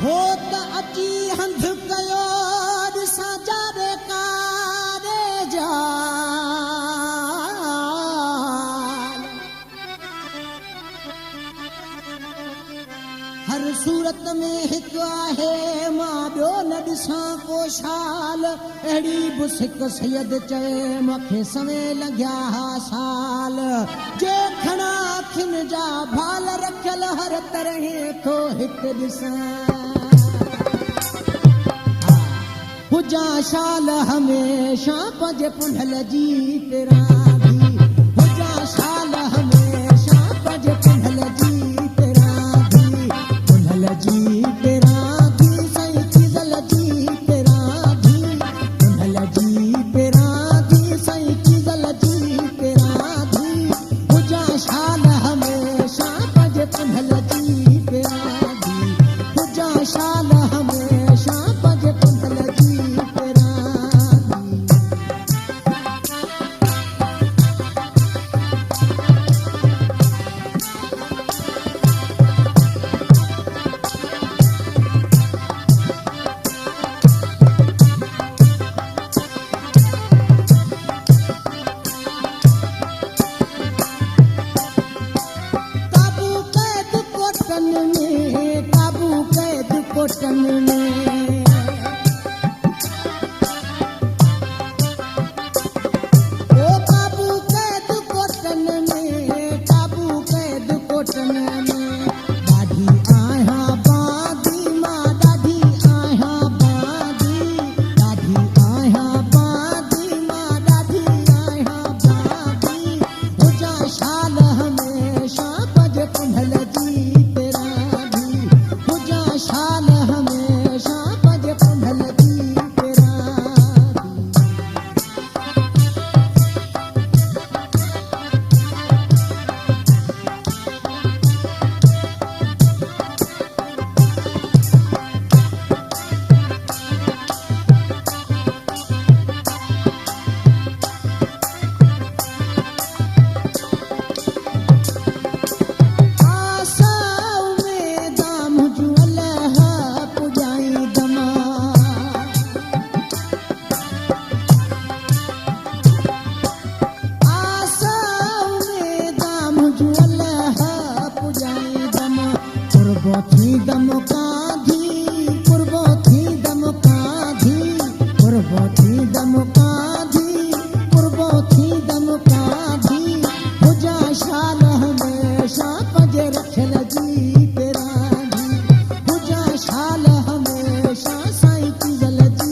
हो त अची हंध कयो ॾिसां जारे कारे जा हर सूरत में हिकु आहे मां ॿियो न ॾिसां को शाल अहिड़ी बि सिक सैयद चए मूंखे सवे लॻिया साल जे खणा अखियुनि जा भाल रखियल हर तरह थो हिकु ॾिसां हुजां शाल हमेशा पंहिंजे पुंढल जी तेरां हुजां शाल हमेशा पंहिंजे पुंढल जी कोटन में ओ काबू कैद कोटन में काबू कैद कोटन में ॾाढी आहियां बादी मां ॾाढी आहियां बादी ॾाढी आहियां बादी मां ॾाढी आहियां बादी हुजां शाल हमेशा पंहिंजे पुंढल जी दम काधी पुरबो थी दम काधी पुरबो थी दम काधी पुरबो थी दम काधी हुजां शाल हमेशा पंहिंजे रखियल जी पेरांधी हुजां शाल हमेशा साईं चीज़ल जी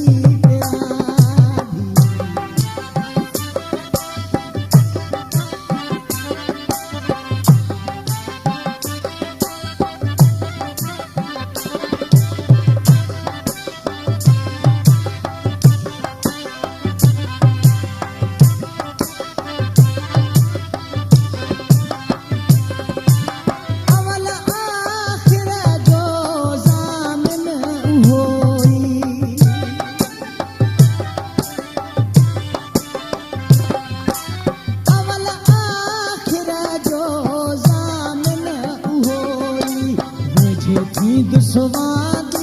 स्वाद